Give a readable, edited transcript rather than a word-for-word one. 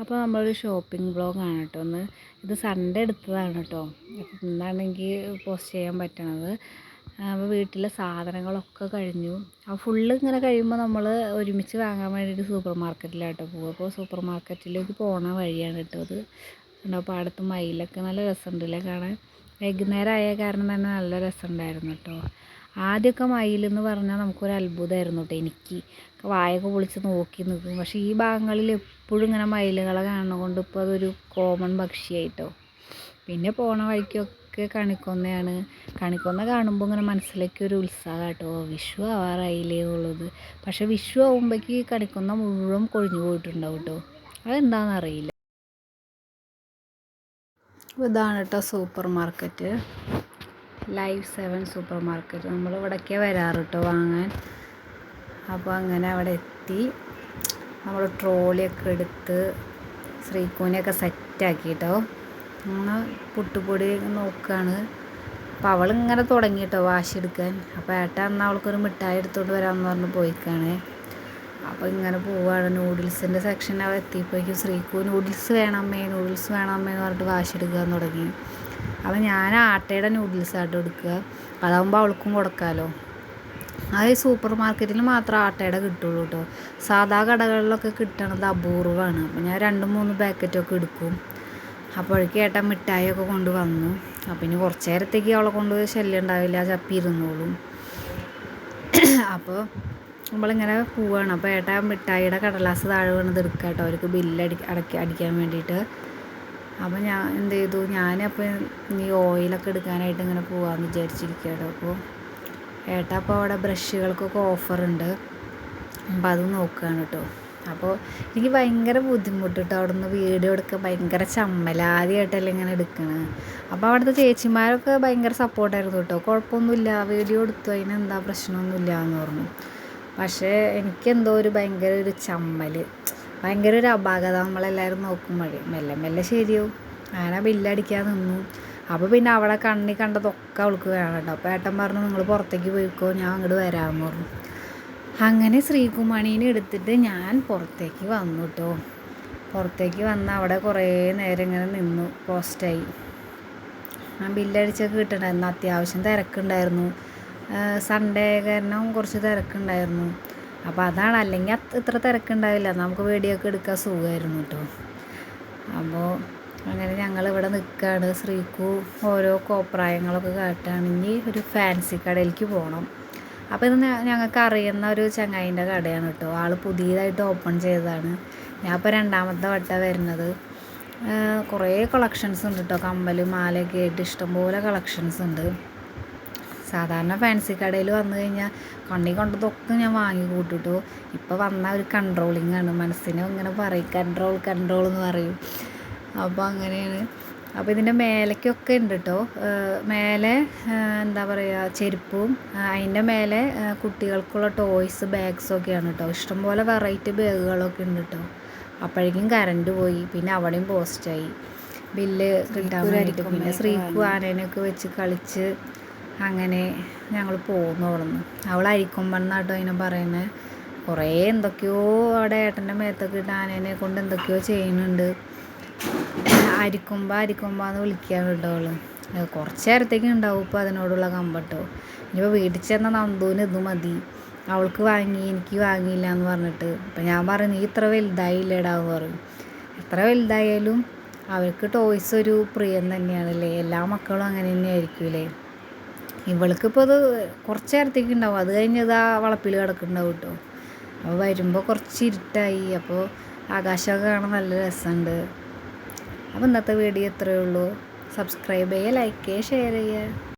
അപ്പോൾ നമ്മളൊരു ഷോപ്പിംഗ് വ്ളോഗാണ് കേട്ടോ. ഇത് സൺഡേ എടുത്തതാണ് കേട്ടോ. ഇന്നാണ് എനിക്ക് പോസ്റ്റ് ചെയ്യാൻ പറ്റണത്. അപ്പോൾ വീട്ടിലെ സാധനങ്ങളൊക്കെ കഴിഞ്ഞു. അപ്പോൾ ഫുള്ള് ഇങ്ങനെ കഴിയുമ്പോൾ നമ്മൾ ഒരുമിച്ച് വാങ്ങാൻ വേണ്ടിയിട്ട് സൂപ്പർ മാർക്കറ്റിലാട്ടോ പോകും. അപ്പോൾ സൂപ്പർ മാർക്കറ്റിലേക്ക് പോണ വഴിയാണ് കേട്ടോ അത്. അപ്പോൾ പാടത്ത് മയിലൊക്കെ നല്ല രസമുണ്ടല്ലേ കാണാൻ. വൈകുന്നേരം ആയ കാരണം തന്നെ നല്ല രസമുണ്ടായിരുന്നു കേട്ടോ. ആദ്യമൊക്കെ മയിലെന്ന് പറഞ്ഞാൽ നമുക്കൊരു അത്ഭുതമായിരുന്നു കേട്ടോ. എനിക്ക് വായൊക്കെ പൊളിച്ച് നോക്കി നിൽക്കും. പക്ഷേ ഈ ഭാഗങ്ങളിൽ എപ്പോഴും ഇങ്ങനെ മയിലുകളെ കാണുന്നതുകൊണ്ട് ഇപ്പോൾ അതൊരു കോമൺ പക്ഷിയായിട്ടോ. പിന്നെ പോണ വഴിക്കൊക്കെ കണിക്കൊന്നയാണ്. കണിക്കൊന്ന കാണുമ്പോൾ ഇങ്ങനെ മനസ്സിലേക്ക് ഒരു ഉത്സാഹം കേട്ടോ. വിഷു ആവാറായില്ലേ എന്നുള്ളത്. പക്ഷേ വിഷു ആകുമ്പോഴേക്ക് കണിക്കൊന്ന മുഴുവൻ കൊഴിഞ്ഞു പോയിട്ടുണ്ടാവും കേട്ടോ. അതെന്താണെന്നറിയില്ല. ഇതാണ് കേട്ടോ super market. Live 7 super market. നമ്മൾ ഇവിടേക്കേ വരാറ് കേട്ടോ വാങ്ങാൻ. അപ്പോൾ അങ്ങനെ അവിടെ എത്തി. നമ്മൾ ട്രോളിയൊക്കെ എടുത്ത് ശ്രീക്കൂനെയൊക്കെ സെറ്റാക്കി കേട്ടോ. അങ്ങനെ പുട്ടുപൊടി നോക്കുകയാണ്. അപ്പോൾ അവളിങ്ങനെ തുടങ്ങി കേട്ടോ വാശി എടുക്കാൻ. അപ്പോൾ ഏട്ടൻ എന്നാൽ അവൾക്കൊരു മിഠായി എടുത്തുകൊണ്ട് വരാമെന്ന് പറഞ്ഞ് പോയിക്കാണ്. അപ്പോൾ ഇങ്ങനെ പോവുകയാണ്. നൂഡിൽസിൻ്റെ സെക്ഷൻ അവിടെ എത്തിയപ്പോഴേക്കും ശ്രീക്കു നൂഡിൽസ് വേണമേ നൂഡിൽസ് വേണമേ എന്ന് പറഞ്ഞിട്ട് വാശി എടുക്കാൻ തുടങ്ങി. അപ്പോൾ ഞാൻ ആട്ടയുടെ നൂഡിൽസായിട്ട് എടുക്കുക. അതാകുമ്പോൾ അവൾക്കും കൊടുക്കാമല്ലോ. അത് സൂപ്പർ മാർക്കറ്റിൽ മാത്രം ആട്ടയുടെ കിട്ടുള്ളൂ കേട്ടോ. സാധാ കടകളിലൊക്കെ കിട്ടണത് അപൂർവമാണ്. അപ്പോൾ ഞാൻ 2-3 പാക്കറ്റൊക്കെ എടുക്കും. അപ്പോഴേക്കും ഏട്ടൻ മിഠായിയൊക്കെ കൊണ്ട് വന്നു. അപ്പം ഇനി കുറച്ച് നേരത്തേക്ക് അവളെ കൊണ്ട് ശല്യം ഉണ്ടാവില്ല, ചപ്പി ഇരുന്നോളും. അപ്പോൾ നമ്മളിങ്ങനെ പോവുകയാണ്. അപ്പോൾ ഏട്ടൻ മിഠായിയുടെ കടലാസ് താഴെ വീണത് എടുക്കുക കേട്ടോ, അവർക്ക് ബില്ല് അടിക്കാൻ വേണ്ടിയിട്ട്. അപ്പോൾ ഞാൻ എന്ത് ചെയ്തു, ഞാനപ്പോൾ ഈ ഓയിലൊക്കെ എടുക്കാനായിട്ട് ഇങ്ങനെ പോകാമെന്ന് വിചാരിച്ചിരിക്കുക കേട്ടോ. അപ്പോൾ ഏട്ടാ അപ്പോൾ അവിടെ ബ്രഷുകൾക്കൊക്കെ ഓഫറുണ്ട്. അപ്പോൾ അത് നോക്കുകയാണ് കേട്ടോ. അപ്പോൾ എനിക്ക് ഭയങ്കര ബുദ്ധിമുട്ട് കേട്ടോ. അവിടെ നിന്ന് വീഡിയോ എടുക്കാൻ ഭയങ്കര ചമ്മല. ആദ്യമായിട്ടല്ലേ ഇങ്ങനെ എടുക്കണത്. അപ്പോൾ അവിടുത്തെ ചേച്ചിമാരൊക്കെ ഭയങ്കര സപ്പോർട്ടായിരുന്നു കേട്ടോ. കുഴപ്പമൊന്നുമില്ല, വീഡിയോ എടുത്തു, അതിനെന്താ പ്രശ്നമൊന്നുമില്ല എന്ന് പറഞ്ഞു. പക്ഷേ എനിക്കെന്തോ ഒരു ഭയങ്കര ഒരു ചമ്മൽ, ഭയങ്കര ഒരു അപാകത. നമ്മളെല്ലാവരും നോക്കുമ്പോഴേ മെല്ലെ മെല്ലെ ശരിയാവും. അങ്ങനെ ബില്ലടിക്കാൻ നിന്നു. അപ്പോൾ പിന്നെ അവിടെ കണ്ണി കണ്ടതൊക്കെ അവൾക്ക് വേണം കേട്ടോ. അപ്പോൾ ഏട്ടൻ പറഞ്ഞു നിങ്ങൾ പുറത്തേക്ക് പോയിക്കോ, ഞാൻ അങ്ങോട്ട് വരാമെന്ന് പറഞ്ഞു. അങ്ങനെ ശ്രീകുമണീനെ എടുത്തിട്ട് ഞാൻ പുറത്തേക്ക് വന്നു കേട്ടോ. പുറത്തേക്ക് വന്ന് അവിടെ കുറേ നേരം ഇങ്ങനെ നിന്നു, പോസ്റ്റായി. ഞാൻ ബില്ലടിച്ചൊക്കെ കിട്ടണമായിരുന്നു. അത്യാവശ്യം തിരക്കുണ്ടായിരുന്നു. സൺഡേ കാരണം കുറച്ച് തിരക്കുണ്ടായിരുന്നു. അപ്പോൾ അതാണ്, അല്ലെങ്കിൽ ഇത്ര തിരക്കുണ്ടാവില്ല, നമുക്ക് വീഡിയോയൊക്കെ എടുക്കാൻ സുഖമായിരുന്നു കേട്ടോ. അപ്പോൾ അങ്ങനെ ഞങ്ങളിവിടെ നിൽക്കുകയാണ്. ശ്രീക്കു ഓരോ കോപ്രായങ്ങളൊക്കെ കാട്ടുകയാണെങ്കിൽ ഒരു ഫാൻസി കടയിലേക്ക് പോകണം. അപ്പോൾ ഇത് ഞങ്ങൾക്ക് അറിയുന്ന ഒരു ചങ്ങായിൻ്റെ കടയാണ് കേട്ടോ. ആൾ പുതിയതായിട്ട് ഓപ്പൺ ചെയ്തതാണ്. ഞാൻ ഇപ്പോൾ 2ാമത്തെ വട്ടം വരുന്നത്. കുറേ കളക്ഷൻസ് ഉണ്ട് കേട്ടോ. കമ്മൽ മാലയൊക്കെ ആയിട്ട് ഇഷ്ടംപോലെ കളക്ഷൻസ് ഉണ്ട്. സാധാരണ ഫാൻസി കടയിൽ വന്നു കഴിഞ്ഞാൽ കണ്ണി കൊണ്ടതൊക്കെ ഞാൻ വാങ്ങി കൂട്ടിട്ടോ. ഇപ്പോൾ വന്ന ഒരു കൺട്രോളിങ് ആണ്. മനസ്സിനെ ഇങ്ങനെ പറയും കൺട്രോൾ എന്ന് പറയും. അപ്പോൾ അങ്ങനെയാണ്. അപ്പോൾ ഇതിൻ്റെ മേലേക്കൊക്കെ ഉണ്ട് കേട്ടോ. മേലെ എന്താ പറയുക, ചെരുപ്പും അതിൻ്റെ മേലെ കുട്ടികൾക്കുള്ള ടോയ്സ് ബാഗ്സൊക്കെയാണ് കേട്ടോ. ഇഷ്ടംപോലെ വെറൈറ്റി ബാഗുകളൊക്കെ ഉണ്ട് കേട്ടോ. അപ്പോഴേക്കും കറണ്ട് പോയി. പിന്നെ അവിടെയും പോസ്റ്റായി ബില്ല് കിട്ടാൻ വേണ്ടിയിട്ട്. പിന്നെ ശ്രീക്കു ആനേനെയൊക്കെ വെച്ച് കളിച്ച് അങ്ങനെ ഞങ്ങൾ പോകുന്നു. തുടർന്ന് അവൾ അരിക്കൊമ്പെന്നാട്ടോ അതിനെ പറയുന്നത്. കുറേ എന്തൊക്കെയോ അവിടെ ഏട്ടൻ്റെ മേത്തൊക്കെ ഇട്ട് ആനേനെ കൊണ്ട് എന്തൊക്കെയോ ചെയ്യുന്നുണ്ട്. അരിക്കൊമ്പാന്ന് വിളിക്കാൻ കേട്ടോ അവൾ. കുറച്ച് നേരത്തേക്ക് ഉണ്ടാവും ഇപ്പോൾ അതിനോടുള്ള കമ്പട്ടോ. ഇനിയിപ്പോൾ വീട്ടിൽ ചെന്ന നന്ദൂന് ഇത് മതി, അവൾക്ക് വാങ്ങി എനിക്ക് വാങ്ങിയില്ല എന്ന് പറഞ്ഞിട്ട്. അപ്പം ഞാൻ പറഞ്ഞു നീ ഇത്ര വലുതായില്ലേടാന്ന് പറയും. എത്ര വലുതായാലും അവർക്ക് ടോയ്സ് ഒരു പ്രിയം തന്നെയാണല്ലേ. എല്ലാ മക്കളും അങ്ങനെ തന്നെ ആയിരിക്കൂലേ. ഇവൾക്കിപ്പോൾ അത് കുറച്ച് നേരത്തേക്ക് ഉണ്ടാവും, അത് കഴിഞ്ഞത് ആ വളപ്പിൽ കിടക്കുന്നുണ്ടാവും കേട്ടോ. അപ്പോൾ വരുമ്പോൾ കുറച്ച് ഇരുട്ടായി. അപ്പോൾ ആകാശമൊക്കെ കാണാൻ നല്ല രസമുണ്ട്. അപ്പോൾ ഇന്നത്തെ വീഡിയോ ഇത്രയേ ഉള്ളൂ. സബ്സ്ക്രൈബ് ചെയ്യുക, ലൈക്ക് ചെയ്യുക, ഷെയർ ചെയ്യുക.